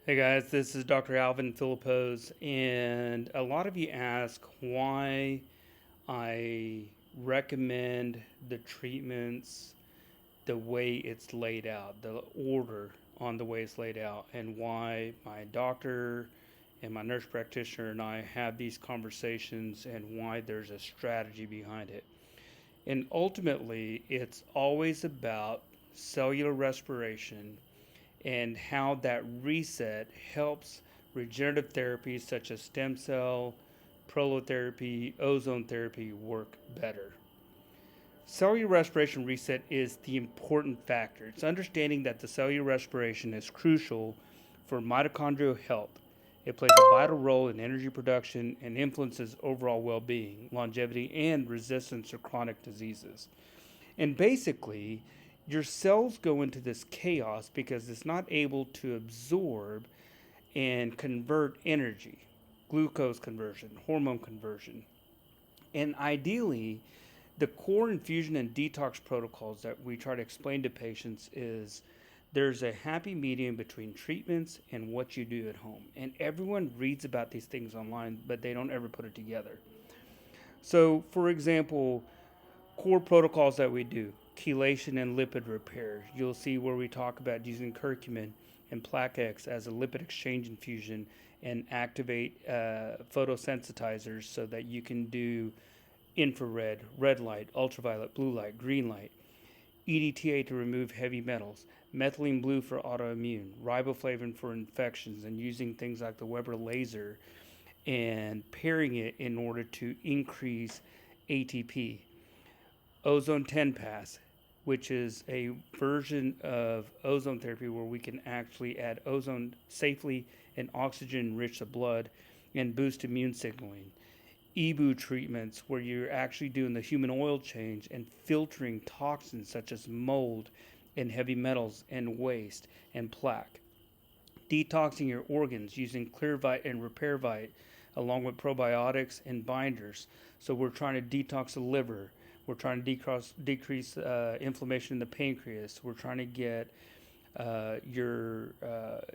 Hey guys, this is Dr. Alvin Philippos, and a lot of you ask why I recommend the treatments the way it's laid out, the order on the way it's laid out, and why my doctor and my nurse practitioner and I have these conversations, and why there's a strategy behind it. And ultimately, it's always about cellular respiration and how that reset helps regenerative therapies such as stem cell, prolotherapy, ozone therapy work better. Cellular respiration reset is the important factor. It's understanding that the cellular respiration is crucial for mitochondrial health. It plays a vital role in energy production and influences overall well being, longevity, and resistance to chronic diseases. And basically, your cells go into this chaos because it's not able to absorb and convert energy, glucose conversion, hormone conversion. And ideally, the core infusion and detox protocols that we try to explain to patients is there's a happy medium between treatments and what you do at home. And everyone reads about these things online, but they don't ever put it together. So, for example, core protocols that we do chelation and lipid repair. You'll see where we talk about using curcumin and plaquex as a lipid exchange infusion and activate photosensitizers so that you can do infrared, red light, ultraviolet, blue light, green light, EDTA to remove heavy metals, methylene blue for autoimmune, riboflavin for infections, and using things like the Weber laser and pairing it in order to increase ATP. Ozone 10 Pass, which is a version of ozone therapy where we can actually add ozone safely and oxygen enrich the blood and boost immune signaling. EBOO treatments, where you're actually doing the human oil change and filtering toxins such as mold and heavy metals and waste and plaque. Detoxing your organs using ClearVite and RepairVite, along with probiotics and binders. So we're trying to detox the liver. We're trying to decrease inflammation in the pancreas. We're trying to get your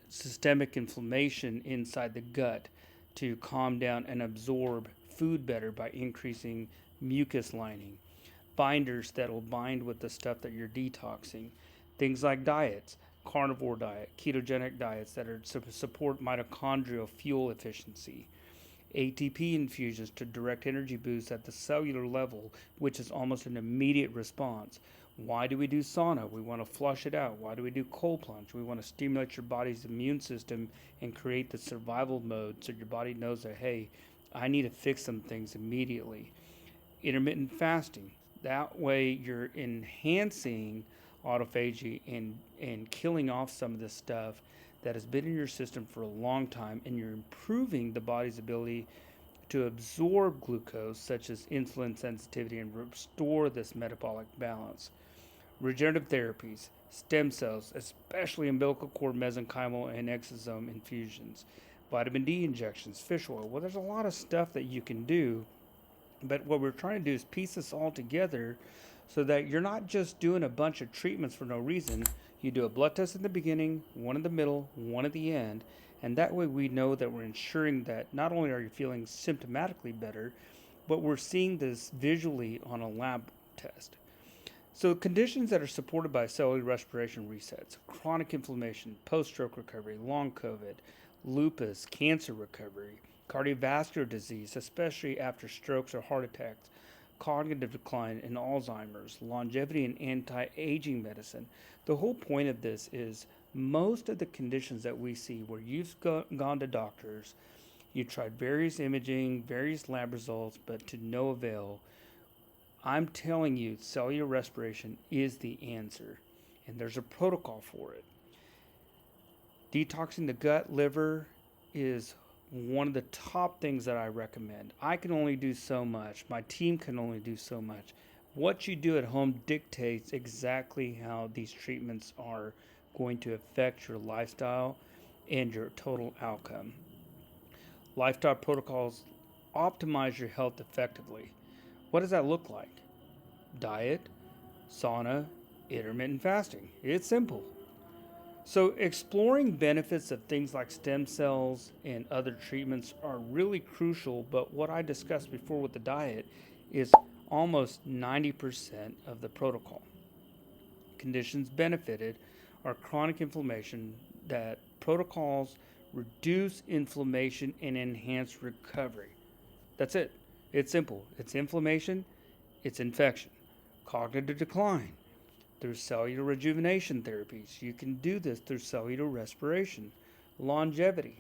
systemic inflammation inside the gut to calm down and absorb food better by increasing mucus lining. Binders that will bind with the stuff that you're detoxing. Things like diets, carnivore diet, ketogenic diets that are to support mitochondrial fuel efficiency. ATP infusions to direct energy boosts at the cellular level, which is almost an immediate response. Why do we do sauna? We want to flush it out. Why do we do cold plunge? We want to stimulate your body's immune system and create the survival mode so your body knows that, hey, I need to fix some things immediately. Intermittent fasting. That way you're enhancing autophagy and killing off some of the stuff that has been in your system for a long time, and you're improving the body's ability to absorb glucose, such as insulin sensitivity, and restore this metabolic balance. Regenerative therapies, stem cells, especially umbilical cord mesenchymal and exosome infusions, vitamin D injections, fish oil. Well, there's a lot of stuff that you can do, but what we're trying to do is piece this all together so that you're not just doing a bunch of treatments for no reason. You do a blood test in the beginning, one in the middle, one at the end, and that way we know that we're ensuring that not only are you feeling symptomatically better, but we're seeing this visually on a lab test. So, conditions that are supported by cellular respiration resets: chronic inflammation, post stroke recovery, long COVID, lupus, cancer recovery, cardiovascular disease, especially after strokes or heart attacks, cognitive decline and Alzheimer's, longevity and anti aging medicine. The whole point of this is most of the conditions that we see where you've gone to doctors, you tried various imaging, various lab results, but to no avail. I'm telling you, cellular respiration is the answer, and there's a protocol for it. Detoxing the gut, liver is one of the top things that I recommend. I can only do so much, my team can only do so much. What you do at home dictates exactly how these treatments are going to affect your lifestyle and your total outcome. Lifestyle protocols optimize your health effectively. What does that look like? Diet, sauna, intermittent fasting. It's simple. So, exploring benefits of things like stem cells and other treatments are really crucial, but what I discussed before with the diet is almost 90% of the protocol. Conditions benefited are chronic inflammation, that protocols reduce inflammation and enhance recovery. That's it. It's simple. It's inflammation, it's infection. Cognitive decline through cellular rejuvenation therapies. You can do this through cellular respiration. Longevity.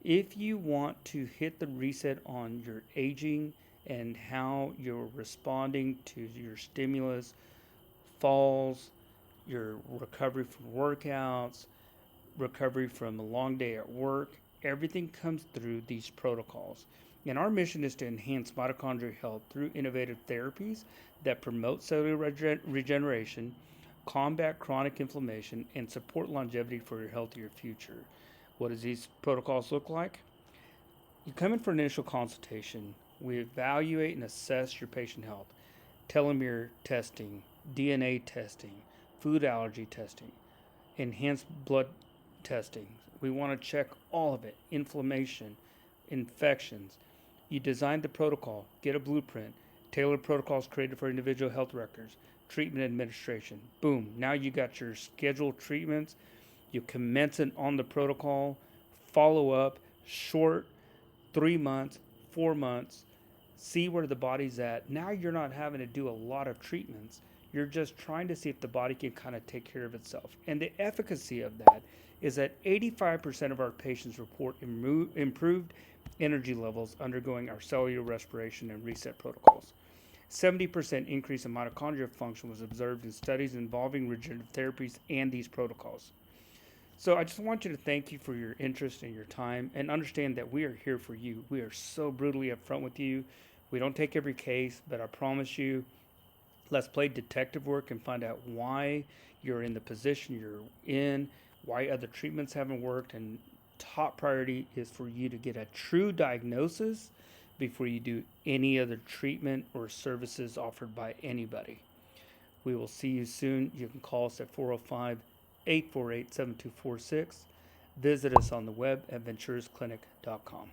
If you want to hit the reset on your aging and how you're responding to your stimulus, falls, your recovery from workouts, recovery from a long day at work, everything comes through these protocols. And our mission is to enhance mitochondrial health through innovative therapies that promote cellular regeneration, combat chronic inflammation, and support longevity for a healthier future. What does these protocols look like? You come in for an initial consultation. We evaluate and assess your patient health, telomere testing, DNA testing, food allergy testing, enhanced blood testing. We want to check all of it: inflammation, infections. You design the protocol, get a blueprint, tailored protocols created for individual health records, treatment administration. Boom, now you got your scheduled treatments. You commence it on the protocol, follow up, short, 3 months, 4 months, see where the body's at. Now you're not having to do a lot of treatments. You're just trying to see if the body can kind of take care of itself. And the efficacy of that is that 85% of our patients report improved energy levels undergoing our cellular respiration and reset protocols. 70% increase in mitochondrial function was observed in studies involving regenerative therapies and these protocols. So I just want you to thank you for your interest and your time, and understand that we are here for you. We are so brutally upfront with you. We don't take every case, but I promise you, let's play detective work and find out why you're in the position you're in, why other treatments haven't worked, and top priority is for you to get a true diagnosis before you do any other treatment or services offered by anybody. We will see you soon. You can call us at 405 848 7246. Visit us on the web at venturisclinic.com.